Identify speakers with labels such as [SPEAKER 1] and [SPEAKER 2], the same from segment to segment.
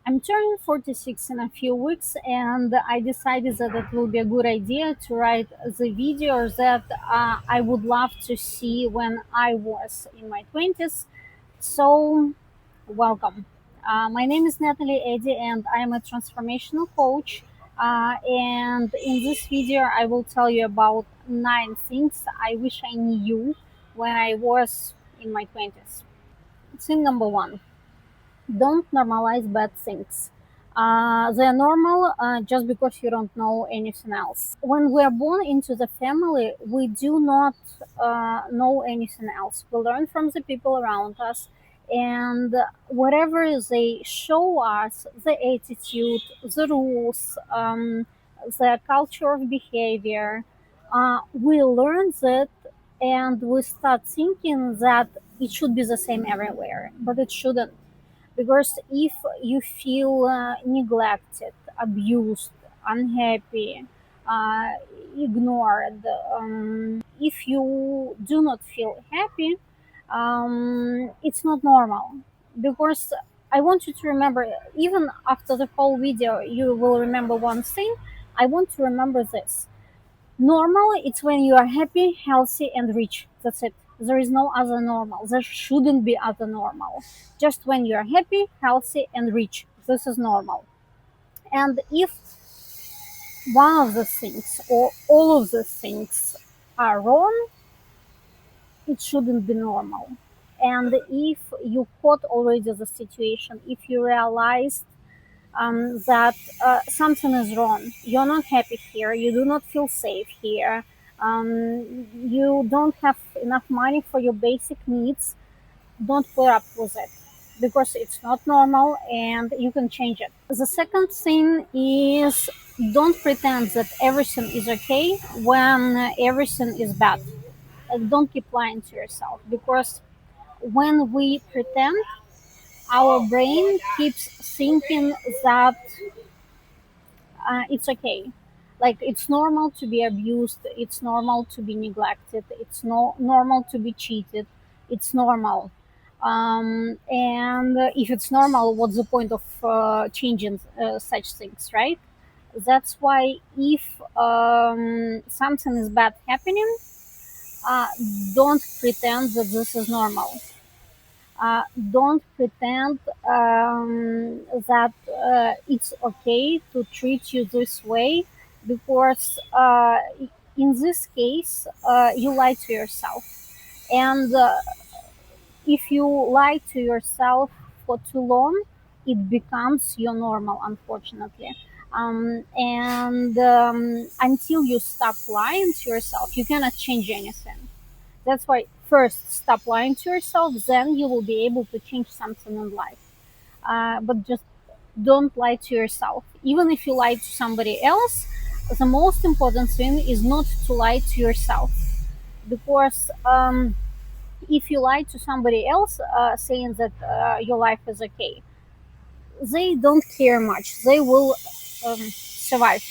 [SPEAKER 1] I'm turning 46 in a few weeks, and I decided that it will be a good idea to write the videos that I would love to see when I was in my 20s. So, welcome. My name is Natalie Eddy, and I am a transformational coach. And in this video, I will tell you about 9 things I wish I knew when I was in my 20s. Thing number one, don't normalize bad things. They're normal just because you don't know anything else. When we are born into the family, we do not know anything else. We learn from the people around us, and whatever they show us, the attitude, the rules, the culture of behavior, we learn that and we start thinking that it should be the same everywhere, but it shouldn't, because if you feel neglected, abused, unhappy, uh, ignored, if you do not feel happy, it's not normal. Because I want you to remember, even after the whole video you will remember one thing. I want to remember this: normal, it's when you are happy, healthy, and rich. That's it. There is no other normal. There shouldn't be other normal. Just when you are happy, healthy, and rich. This is normal. And if one of the things or all of the things are wrong, it shouldn't be normal. And if you caught already the situation, if you realized that something is wrong. You're not happy here. You do not feel safe here. You don't have enough money for your basic needs. Don't put up with it, because it's not normal and you can change it. The second thing is, don't pretend that everything is okay when everything is bad. Don't keep lying to yourself, because when we pretend, our brain keeps thinking that it's okay. Like, it's normal to be abused, it's normal to be neglected, it's normal to be cheated, it's normal. And if it's normal, what's the point of changing such things, right? That's why if something is bad happening, uh, don't pretend that this is normal. Don't pretend that it's okay to treat you this way, because in this case you lie to yourself. And if you lie to yourself for too long, it becomes your normal, unfortunately. And until you stop lying to yourself, you cannot change anything. That's why first stop lying to yourself, then you will be able to change something in life. But just don't lie to yourself. Even if you lie to somebody else, the most important thing is not to lie to yourself. Because if you lie to somebody else saying that your life is okay, they don't care much. They will survive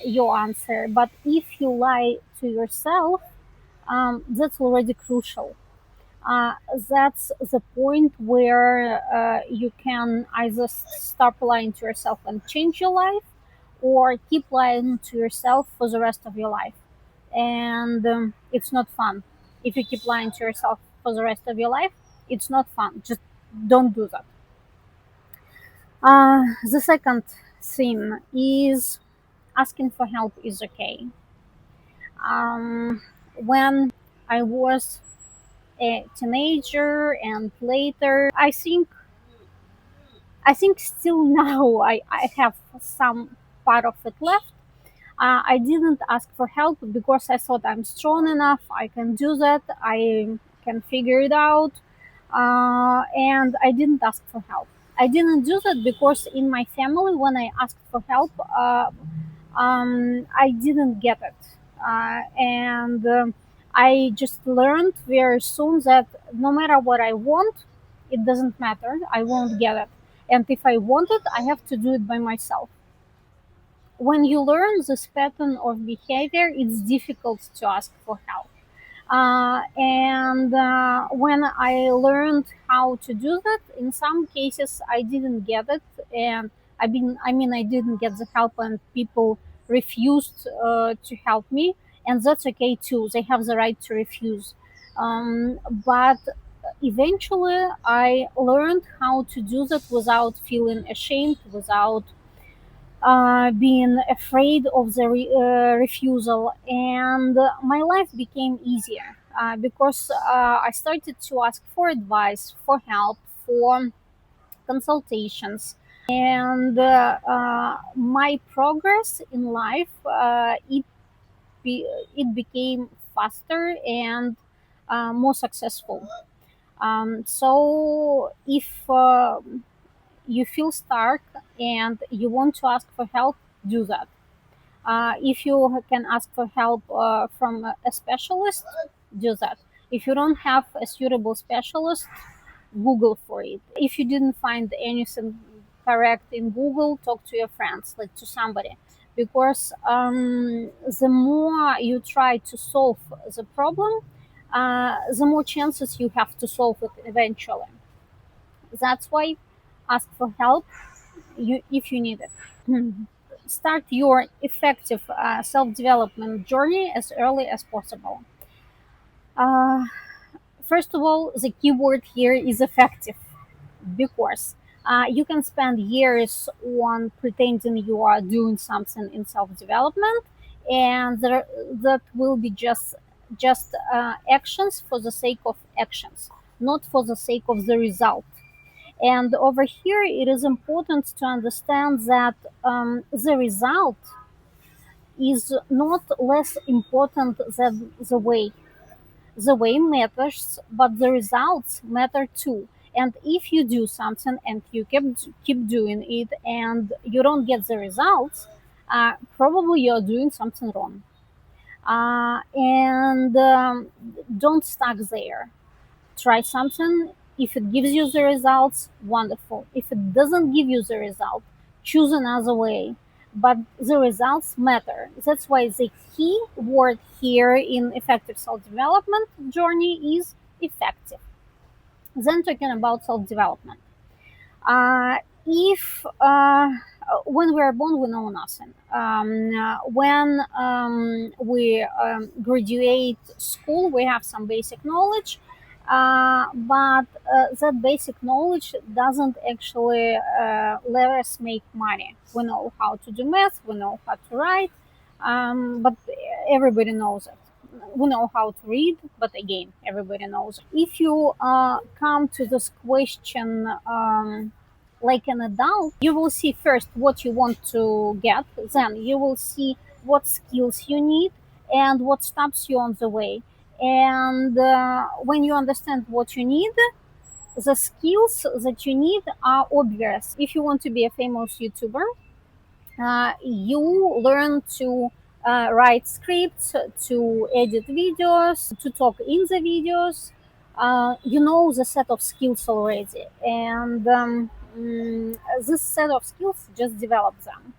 [SPEAKER 1] your answer. But if you lie to yourself, that's already crucial. uh, that's the point where you can either stop lying to yourself and change your life, or keep lying to yourself for the rest of your life. And it's not fun. If you keep lying to yourself for the rest of your life, it's not fun. Just don't do that. The second thing is, asking for help is okay. When I was a teenager and later, I think still now I have some part of it left. I didn't ask for help because I thought I'm strong enough, I can do that, I can figure it out. And I didn't ask for help. I didn't do that because in my family, when I asked for help, I didn't get it. And I just learned very soon that no matter what I want, it doesn't matter. I won't get it. And if I want it, I have to do it by myself. When you learn this pattern of behavior, it's difficult to ask for help. And when I learned how to do that, in some cases I didn't get it, and I didn't get the help, and people refused to help me, and that's okay too. They have the right to refuse. But eventually, I learned how to do that without feeling ashamed, without being afraid of the refusal, and my life became easier because I started to ask for advice, for help, for consultations, and my progress in life it became faster and more successful. So if you feel stuck and you want to ask for help, do that. If you can ask for help from a specialist, do that. If you don't have a suitable specialist, Google for it. If you didn't find anything correct in Google, talk to your friends, like to somebody. Because the more you try to solve the problem, the more chances you have to solve it eventually. That's why ask for help if you need it. Start your effective self development journey as early as possible. Uh, First of all, the keyword here is effective because you can spend years on pretending you are doing something in self development, and that will be just actions for the sake of actions, not for the sake of the result. And over here, it is important to understand that the result is not less important than the way. The way matters, but the results matter too. And if you do something and you keep doing it and you don't get the results, probably you're doing something wrong. And don't stuck there. Try something. If it gives you the results, wonderful. If it doesn't give you the result, choose another way. But the results matter. That's why the key word here in effective self development journey is effective. Then, talking about self development. If When we are born, we know nothing. When we graduate school, we have some basic knowledge, but that basic knowledge doesn't actually let us make money. We know how to do math, we know how to write, but everybody knows it. We know how to read, but again, everybody knows. If you come to this question like an adult, you will see first what you want to get, then you will see what skills you need and what stops you on the way. And when you understand what you need, the skills that you need are obvious. If you want to be a famous YouTuber, you learn to write scripts, to edit videos, to talk in the videos. You know the set of skills already, and this set of skills just develop them.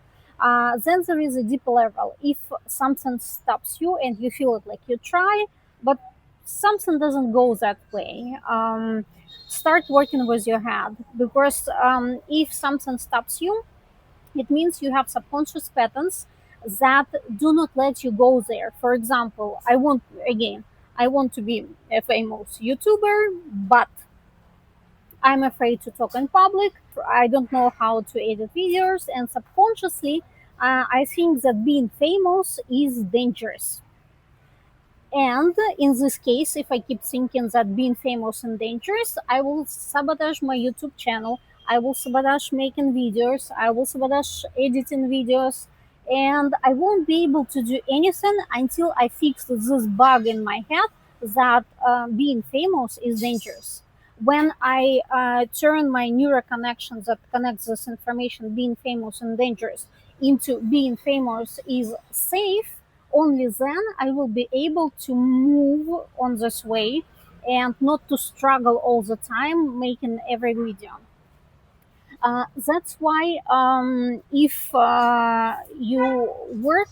[SPEAKER 1] Then there is a deeper level. If something stops you and you feel it, like you try, but something doesn't go that way, start working with your head, because if something stops you, it means you have subconscious patterns that do not let you go there. For example, I want to be a famous YouTuber, but I'm afraid to talk in public. I don't know how to edit videos, and subconsciously, I think that being famous is dangerous. And in this case, if I keep thinking that being famous and dangerous, I will sabotage my YouTube channel. I will sabotage making videos. I will sabotage editing videos. And I won't be able to do anything until I fix this bug in my head that being famous is dangerous. When I turn my neural connections that connects this information, being famous and dangerous, into being famous is safe, only then I will be able to move on this way and not to struggle all the time making every video. That's why if you work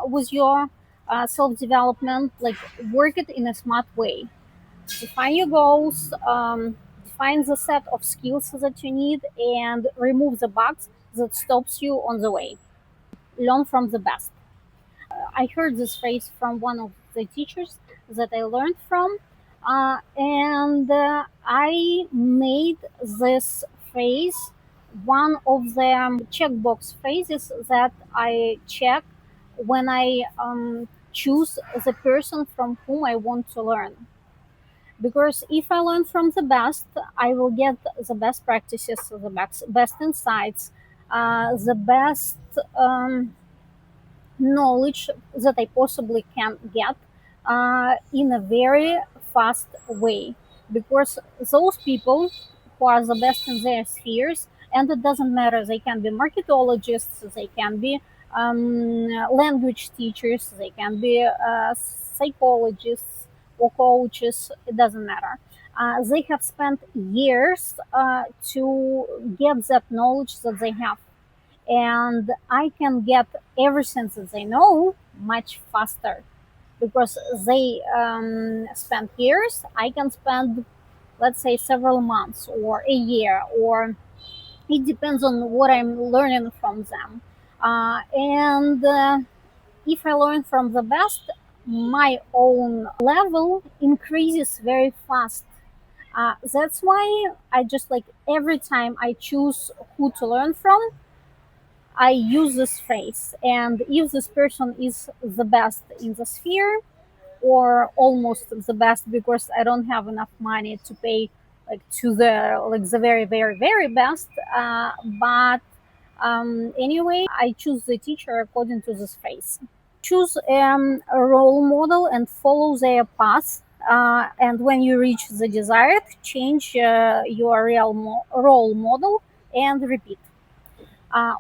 [SPEAKER 1] with your self-development, like work it in a smart way. Define your goals, define the set of skills that you need, and remove the bugs that stops you on the way. Learn from the best. I heard this phrase from one of the teachers that I learned from, and I made this phrase one of the checkbox phrases that I check when I choose the person from whom I want to learn. Because if I learn from the best, I will get the best practices, the best insights, the best knowledge that I possibly can get in a very fast way. Because those people who are the best in their spheres, and it doesn't matter, they can be marketologists, they can be language teachers, they can be psychologists or coaches, it doesn't matter. They have spent years to get that knowledge that they have, and I can get everything that they know much faster because they spend years. I can spend, let's say, several months or a year, or it depends on what I'm learning from them. And if I learn from the best, my own level increases very fast. That's why I just like every time I choose who to learn from, I use this phrase. And if this person is the best in the sphere, or almost the best, because I don't have enough money to pay like to the very very very best, but anyway, I choose the teacher according to this phrase. Choose a role model and follow their path. And when you reach the desired, change your role model and repeat.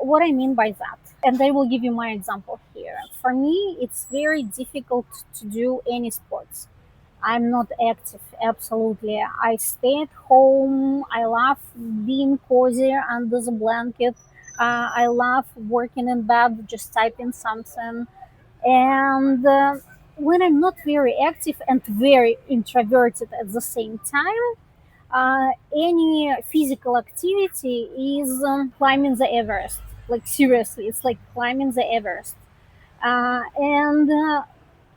[SPEAKER 1] What I mean by that, and I will give you my example here. For me, it's very difficult to do any sports. I'm not active, absolutely. I stay at home. I love being cozy under the blanket. I love working in bed, just typing something. And when I'm not very active and very introverted at the same time, any physical activity is climbing the Everest. Like seriously, it's like climbing the Everest. And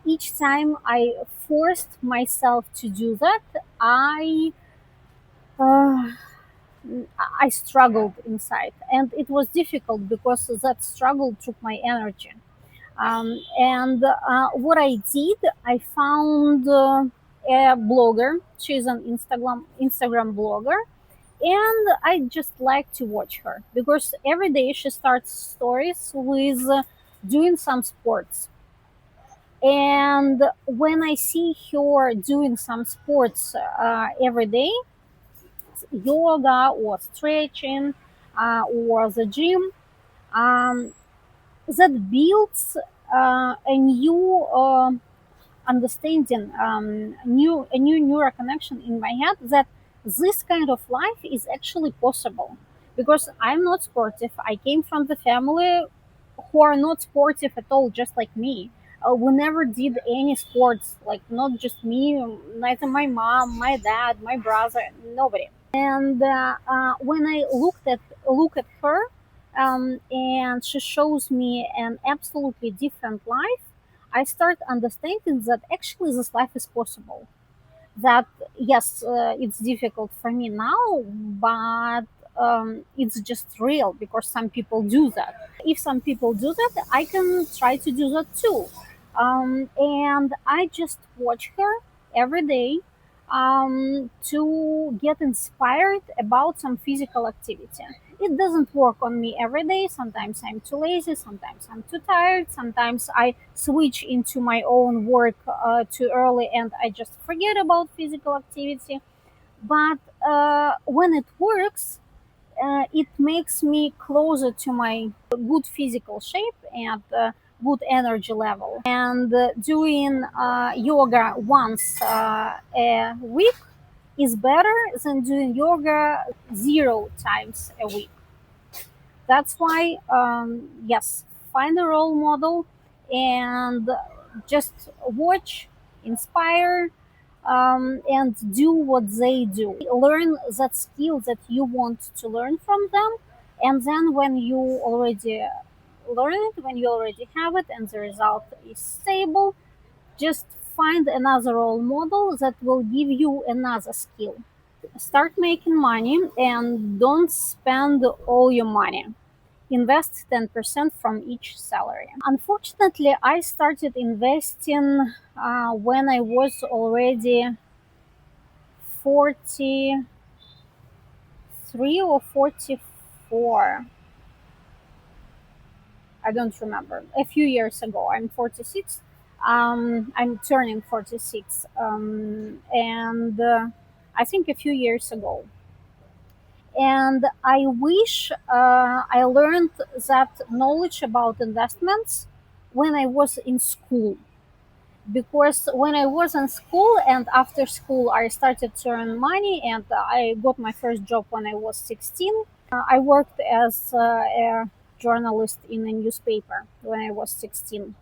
[SPEAKER 1] each time I forced myself to do that, uh, I struggled inside, and it was difficult because that struggle took my energy. And what I did, I found a blogger. She's an Instagram blogger, and I just like to watch her because every day she starts stories with doing some sports. And when I see her doing some sports every day, yoga or stretching or the gym, um, that builds a new understanding, a new neural connection in my head that this kind of life is actually possible. Because I'm not sportive. I came from the family who are not sportive at all, just like me. We never did any sports, like not just me, neither my mom, my dad, my brother, nobody. And when I look at her, and she shows me an absolutely different life, I start understanding that actually this life is possible. That yes, it's difficult for me now, but it's just real because some people do that. If some people do that, I can try to do that too. And I just watch her every day to get inspired about some physical activity. It doesn't work on me every day. Sometimes I'm too lazy, sometimes I'm too tired, sometimes I switch into my own work too early and I just forget about physical activity. But when it works, it makes me closer to my good physical shape and good energy level. And doing yoga once a week is better than doing yoga 0 times a week. That's why, yes, find a role model and Just watch, inspire, and do what they do. Learn that skill that you want to learn from them, and then when you already learn it, when you already have it, and the result is stable, just find another role model that will give you another skill. Start making money and don't spend all your money. Invest 10% from each salary. Unfortunately, I started investing when I was already 43 or 44. I don't remember. A few years ago. I'm 46. I'm turning 46. And I think a few years ago. And I wish I learned that knowledge about investments when I was in school. Because when I was in school and after school, I started to earn money and I got my first job when I was 16. I worked as a journalist in a newspaper when I was 16.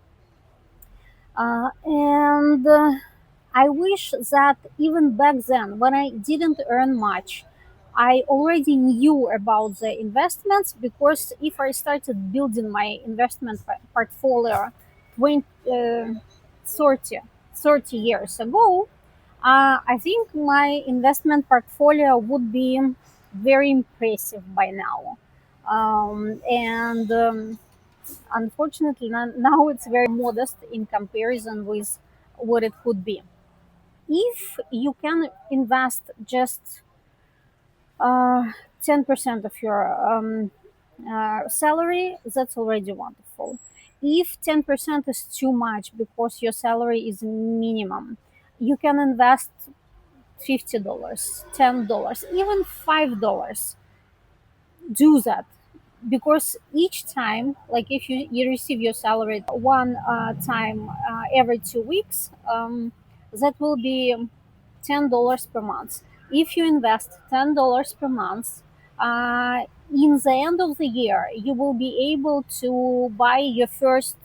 [SPEAKER 1] And I wish that even back then, when I didn't earn much, I already knew about the investments, because if I started building my investment portfolio 20, 30, 30 years ago, I think my investment portfolio would be very impressive by now. And unfortunately, now it's very modest in comparison with what it could be. If you can invest just uh, 10% of your salary, that's already wonderful. If 10% is too much because your salary is minimum, you can invest $50, $10, even $5. Do that, because each time, like if you receive your salary one time every 2 weeks, that will be $10 per month. If you invest $10 per month, uh, in the end of the year, you will be able to buy your first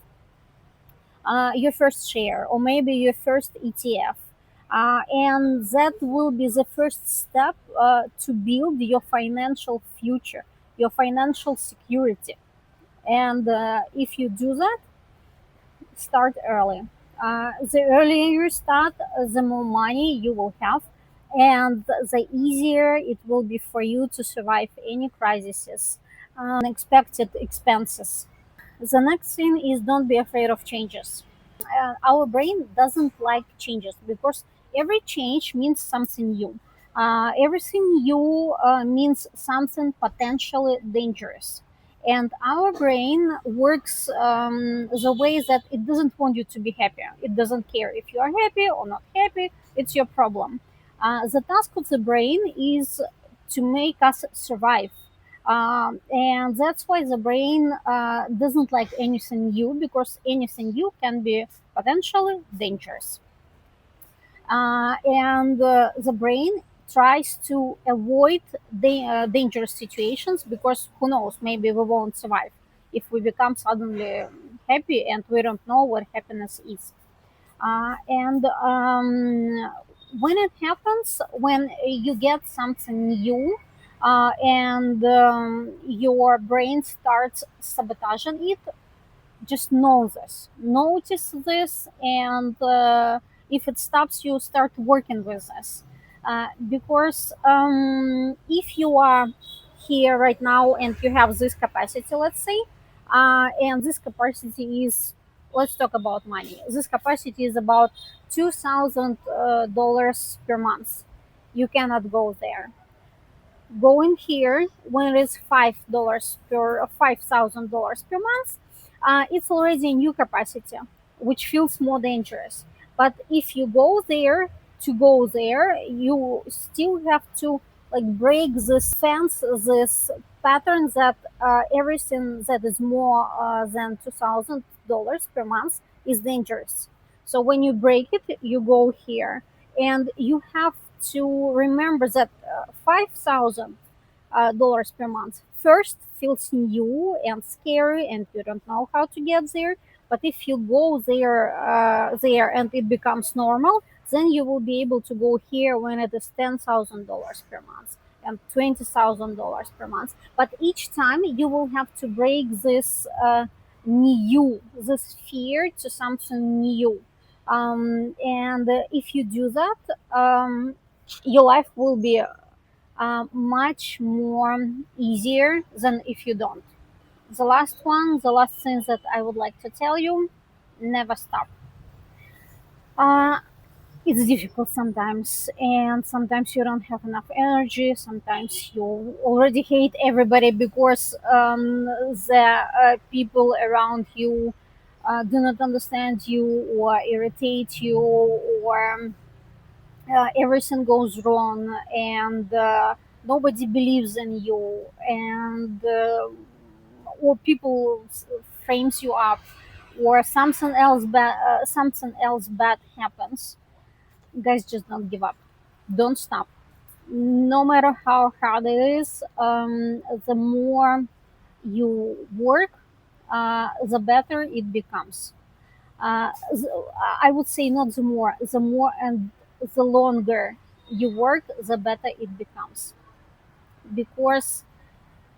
[SPEAKER 1] share, or maybe your first ETF. And that will be the first step to build your financial future, your financial security. And if you do that, start early. The earlier you start, the more money you will have, and the easier it will be for you to survive any crises, unexpected expenses. The next thing is, don't be afraid of changes. Our brain doesn't like changes because every change means something new. Everything new means something potentially dangerous. And our brain works the way that it doesn't want you to be happy. It doesn't care if you are happy or not happy, it's your problem. The task of the brain is to make us survive, and that's why the brain doesn't like anything new, because anything new can be potentially dangerous. And the brain tries to avoid the dangerous situations, because who knows, maybe we won't survive if we become suddenly happy and we don't know what happiness is. And when it happens, when you get something new, and your brain starts sabotaging it, just know this, notice this, and if it stops you, start working with this. Because if you are here right now and you have this capacity, let's say, and this capacity is, let's talk about money, this capacity is about $2,000 per month. You cannot go there. Going here when it is $5 per $5,000 per month, it's already a new capacity, which feels more dangerous. But if you go there, to go there, you still have to like break this fence, this pattern that everything that is more than $2,000 per month is dangerous. So when you break it, you go here, and you have to remember that $5,000 per month first feels new and scary, and you don't know how to get there. But if you go there and it becomes normal, then you will be able to go here when it is $10,000 per month and $20,000 per month. But each time you will have to break this fear to something new. And if you do that, your life will be much more easier than if you don't. The last thing that I would like to tell you: never stop. Uh, it's difficult sometimes, and sometimes you don't have enough energy. Sometimes you already hate everybody because the people around you do not understand you or irritate you, or everything goes wrong, and nobody believes in you, and or people frames you up, or something else bad happens. Guys, just don't give up. Don't stop. No matter how hard it is, the more you work, the better it becomes. th- I would say not the more and the longer you work, the better it becomes. Because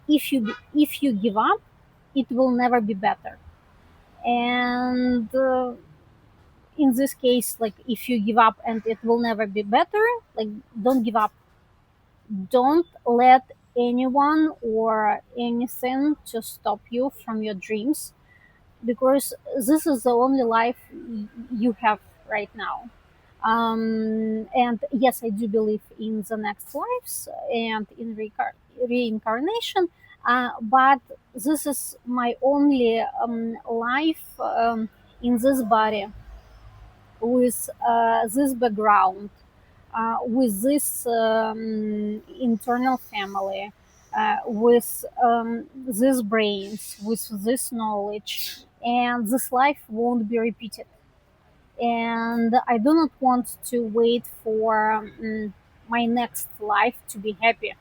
[SPEAKER 1] if you give up, it will never be better. And in this case, like if you give up and it will never be better, like don't give up. Don't let anyone or anything to stop you from your dreams, because this is the only life you have right now. And yes, I do believe in the next lives and in reincarnation, but this is my only life in this body, with this background, with this internal family, with these brains, with this knowledge, and this life won't be repeated. And I do not want to wait for my next life to be happy.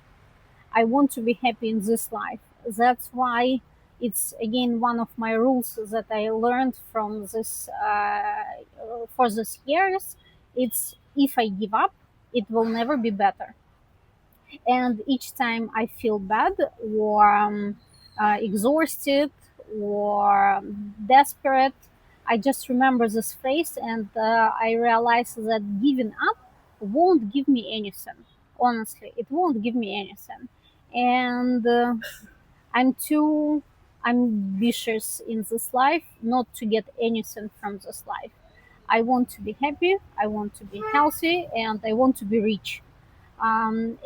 [SPEAKER 1] I want to be happy in this life. That's why it's again one of my rules that I learned from this for this years. It's if I give up, it will never be better. And each time I feel bad or exhausted or desperate, I just remember this phrase, and I realize that giving up won't give me anything. Honestly, it won't give me anything. And I'm too ambitious in this life not to get anything from this life. I want to be happy, I want to be healthy, and I want to be rich. And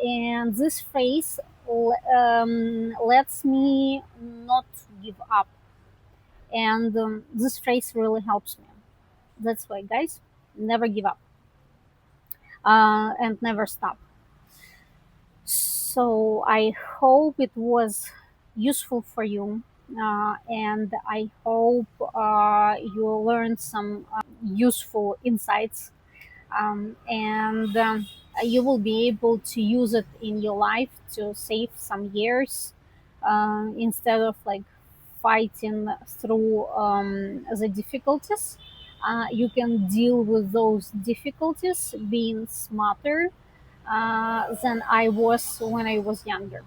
[SPEAKER 1] this phrase lets me not give up. And this phrase really helps me. That's why, guys, never give up and never stop. So I hope it was useful for you. And I hope you learned some useful insights, and you will be able to use it in your life to save some years, instead of like fighting through the difficulties. You can deal with those difficulties being smarter than I was when I was younger.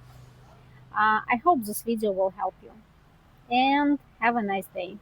[SPEAKER 1] I hope this video will help you, and have a nice day.